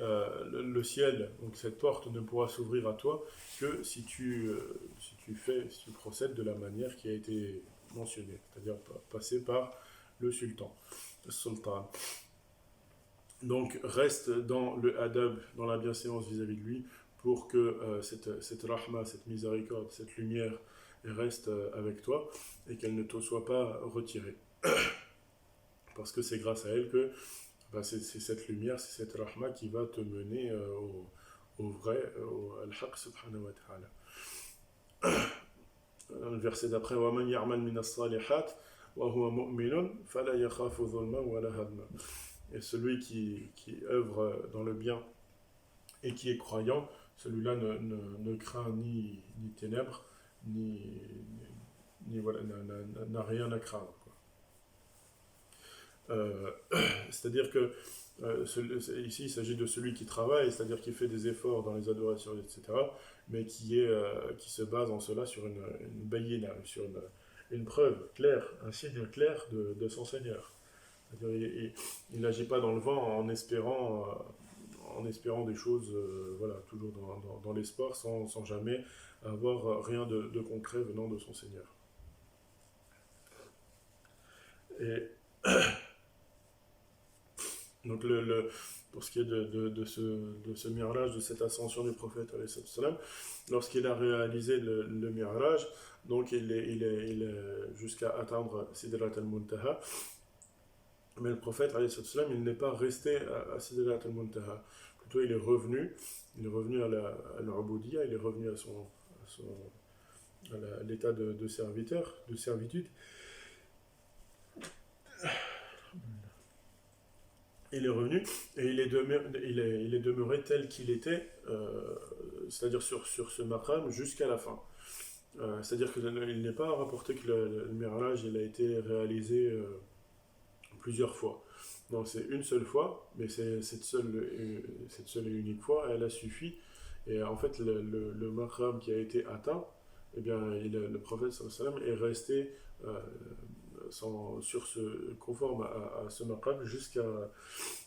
le ciel, donc cette porte, ne pourra s'ouvrir à toi que si tu procèdes de la manière qui a été mentionnée, c'est-à-dire passer par le sultan. Donc reste dans le adab, dans la bienséance vis-à-vis de lui, pour que cette rahma, cette miséricorde, cette lumière reste avec toi et qu'elle ne te soit pas retirée. Parce que c'est grâce à elle que c'est cette lumière, c'est cette rahma qui va te mener au vrai, al-haq subhanahu wa ta'ala. Le verset d'après, وَمَنْ يَعْمَلْ مِنَ الصَّالِحَاتِ وَهُوَ مُؤْمِنٌ فَلَا يَخَافُ ظُلْمًا وَلَا هَضْمًا. Et celui qui œuvre dans le bien et qui est croyant, celui-là ne craint ni ténèbres, n'a rien à craindre. C'est-à-dire que ici il s'agit de celui qui travaille, c'est-à-dire qui fait des efforts dans les adorations, etc., mais qui se base en cela sur une bayina, sur une preuve claire, un signe clair de son Seigneur. C'est-à-dire il n'agit pas dans le vent en espérant des choses, voilà, toujours dans l'espoir, sans jamais avoir rien de concret venant de son Seigneur. Et donc pour ce qui est de ce mirage, de cette ascension du prophète, lorsqu'il a réalisé le mirage, donc il est jusqu'à atteindre Sidrat al-Muntaha, mais le prophète, il n'est pas resté à Sidrat al-Muntaha, plutôt il est revenu à l'Ubudiya, il est revenu à l'état de serviteur, de servitude. Il est revenu et il est demeuré tel qu'il était, c'est-à-dire sur ce maqam jusqu'à la fin. C'est-à-dire qu'il n'est pas rapporté que le mirage il a été réalisé plusieurs fois. Non, c'est une seule fois, mais cette seule et unique fois, elle a suffi. Et en fait, le maqam qui a été atteint, eh bien, le prophète sallallahu alayhi wa sallam est resté euh, conforme à ce maqam jusqu'à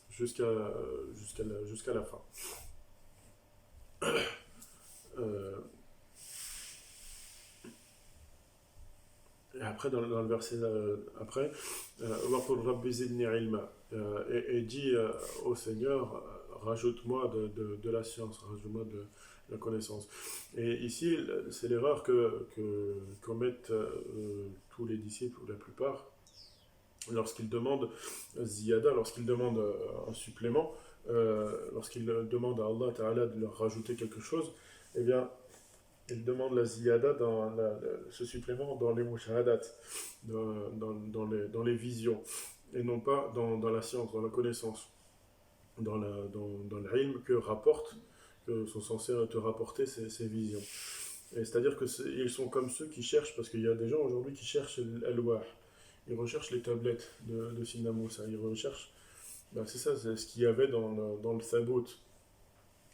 jusqu'à la fin. Euh, et après, dans le verset après, وَقُلْ رَبِّ زِدْنِي عِلْمًا. Et dit au Seigneur, rajoute-moi de la science, rajoute-moi de la connaissance. Et ici, c'est l'erreur que commettent tous les disciples, ou la plupart, lorsqu'ils demandent ziyada, lorsqu'ils demandent un supplément, lorsqu'ils demandent à Allah Ta'ala de leur rajouter quelque chose, eh bien, ils demandent la ziyada ce supplément dans les mushahadat, dans les visions, et non pas dans la science, dans la connaissance, dans l'ilm que sont censés te rapporter ces visions. Et c'est-à-dire qu'ils sont comme ceux qui cherchent, parce qu'il y a des gens aujourd'hui qui cherchent l'alwah, ils recherchent les tablettes de Sina Moussa, ils recherchent, ben c'est ça, c'est ce qu'il y avait dans le Thabout.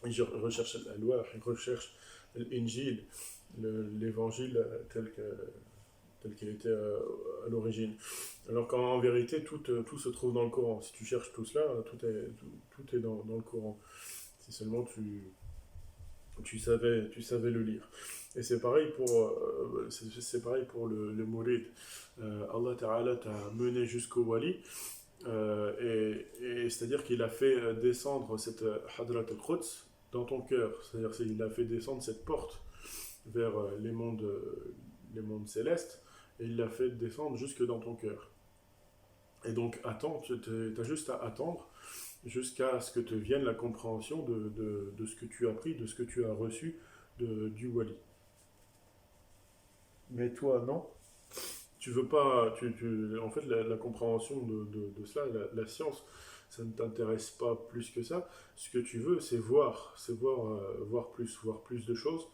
Ils recherchent l'alwah, ils recherchent l'Injil, l'évangile tel qu'il était à l'origine. Alors qu'en vérité, tout se trouve dans le Coran. Si tu cherches tout cela, tout est dans le Coran. Si seulement tu savais le lire. Et c'est pareil pour le Mourid. Allah Ta'ala t'a mené jusqu'au Wali, et c'est-à-dire qu'il a fait descendre cette Hadrat al-Quds dans ton cœur. C'est-à-dire qu'il a fait descendre cette porte vers les mondes célestes, et il l'a fait descendre jusque dans ton cœur. Et donc, attends, tu as juste à attendre jusqu'à ce que te vienne la compréhension de ce que tu as appris, de ce que tu as reçu du Wali. Mais toi, non. Tu veux pas. En fait, la compréhension de cela, la science, ça ne t'intéresse pas plus que ça. Ce que tu veux, c'est voir, voir plus de choses,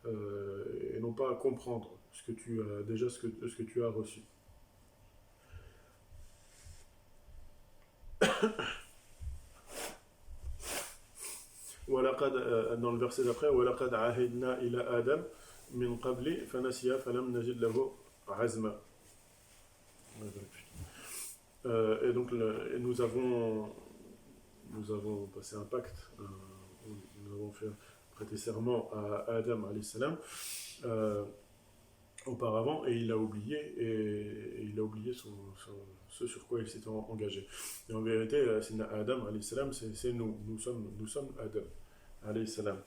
et non pas comprendre ce que tu as déjà, ce que tu as reçu. Dans le verset d'après, وَلَقَدْ عَهِدْنَا إِلَى آدَمَ مِنْ قَبْلِ فَنَسِيَ فَلَمْ نَجِدْ لَهُ عَزْمًا. Et donc nous avons passé un pacte, nous avons fait prêter serment à Adam alayhi salam auparavant, et il a oublié ce sur quoi il s'était engagé. Et en vérité, Adam alayhi salam, c'est nous sommes Adam alayhi salam.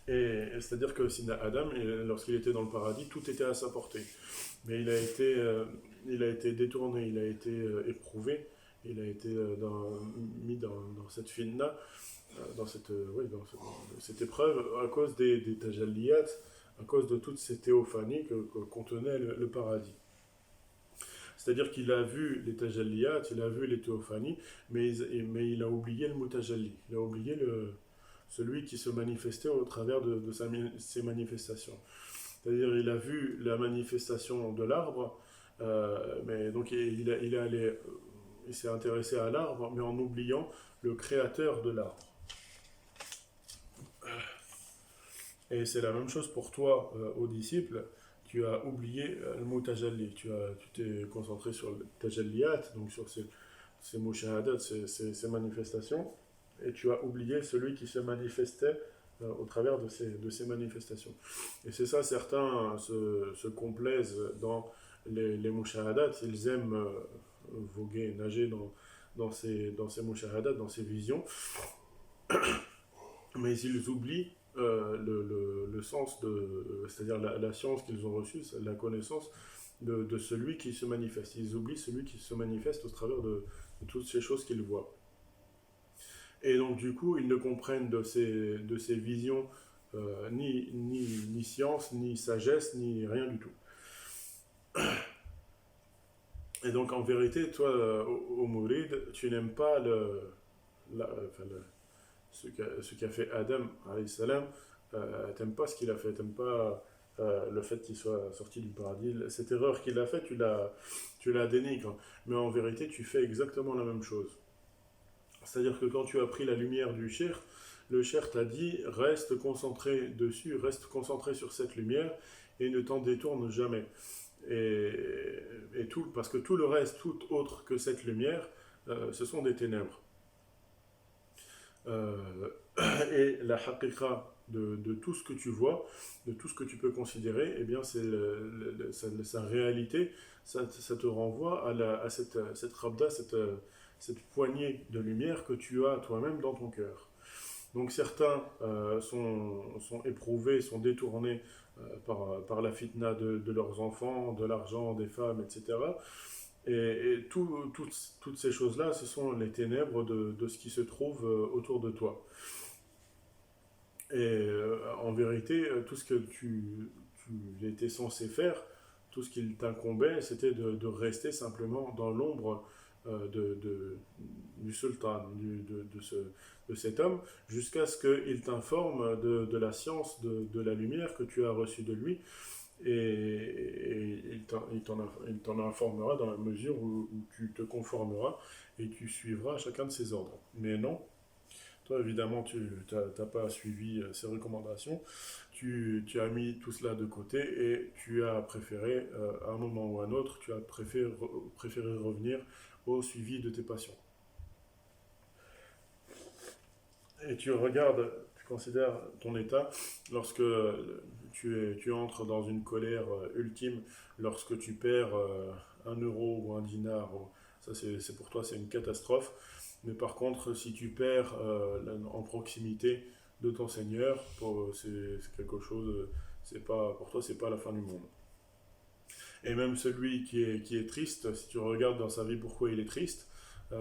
Et c'est-à-dire que Sina Adam, lorsqu'il était dans le paradis, tout était à sa portée. Mais il a été détourné, il a été éprouvé, il a été mis dans cette fitna, dans cette épreuve, à cause des tajalliyat, à cause de toutes ces théophanies que contenait le paradis. C'est-à-dire qu'il a vu les tajalliyat, il a vu les théophanies, mais il a oublié le mutajalli, il a oublié celui qui se manifestait au travers de ses manifestations. C'est-à-dire il a vu la manifestation de l'arbre, mais donc il s'est intéressé à l'arbre, mais en oubliant le créateur de l'arbre. Et c'est la même chose pour toi, ô disciple. Tu as oublié le mot tajalli, tu t'es concentré sur le tajalliyat, donc sur ces mushahadat, ces manifestations, et tu as oublié celui qui se manifestait au travers de ces manifestations. Et c'est ça, certains se complaisent dans les mushahadat, ils aiment voguer, nager dans ces mushahadat, dans ces visions, mais ils oublient le sens c'est-à-dire la science qu'ils ont reçue, la connaissance de celui qui se manifeste. Ils oublient celui qui se manifeste au travers de toutes ces choses qu'ils voient. Et donc du coup, ils ne comprennent de ces visions ni science, ni sagesse, ni rien du tout. Et donc en vérité, toi, au Mourid, tu n'aimes pas ce qu'a fait Adam, alayhi salam, t'aimes pas ce qu'il a fait, t'aimes pas le fait qu'il soit sorti du paradis. Cette erreur qu'il a faite, tu la dénigres. Mais en vérité, tu fais exactement la même chose. C'est-à-dire que quand tu as pris la lumière du shir, le shir t'a dit reste concentré dessus, reste concentré sur cette lumière et ne t'en détourne jamais. Et, et tout, parce que tout le reste, tout autre que cette lumière, ce sont des ténèbres. Euh, et la haqiqa de tout ce que tu vois, de tout ce que tu peux considérer, eh bien, c'est sa réalité, ça te renvoie à cette rabda, cette poignée de lumière que tu as toi-même dans ton cœur. Donc certains sont éprouvés, sont détournés par la fitna de leurs enfants, de l'argent, des femmes, etc. Et toutes ces choses-là, ce sont les ténèbres de ce qui se trouve autour de toi. Et en vérité, tout ce que tu étais censé faire, tout ce qu'il t'incombait, c'était de rester simplement dans l'ombre du sultan, de cet homme, jusqu'à ce qu'il t'informe de la science, de la lumière que tu as reçue de lui, et il t'en informera dans la mesure où tu te conformeras et tu suivras chacun de ses ordres. Mais non, toi, évidemment, tu n'as pas suivi ces recommandations. Tu as mis tout cela de côté et tu as préféré, à un moment ou à un autre, tu as préféré revenir au suivi de tes passions. Et tu regardes, tu considères ton état lorsque tu entres dans une colère ultime, lorsque tu perds 1 euro ou un dinar. Ça, c'est pour toi, c'est une catastrophe. Mais par contre, si tu perds en proximité de ton Seigneur, c'est quelque chose, pour toi, c'est pas la fin du monde. Et même celui qui est triste, si tu regardes dans sa vie pourquoi il est triste,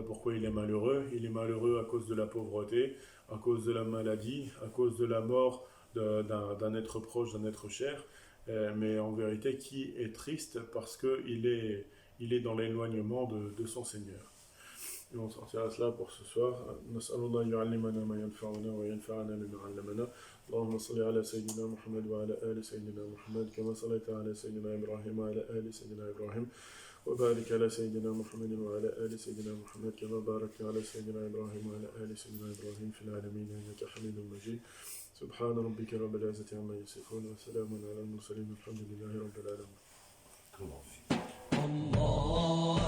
pourquoi il est malheureux à cause de la pauvreté, à cause de la maladie, à cause de la mort d'un être proche, d'un être cher, mais en vérité, qui est triste parce qu'il est dans l'éloignement de son Seigneur. Et on sortira cela pour ce soir. نسأل الله يعلمنا ما ينفعنا وينفعنا بما علمنا. اللهم صل على سيدنا محمد وعلى آل سيدنا محمد كما صليت على سيدنا إبراهيم وعلى آل سيدنا إبراهيم وبارك على سيدنا محمد وعلى آل سيدنا محمد كما باركت على سيدنا إبراهيم وعلى آل سيدنا إبراهيم في العالمين إنك حميد مجيد. سبحان ربك رب العزة عما يصفون وسلام على المرسلين الحمد لله رب العالمين. الله الله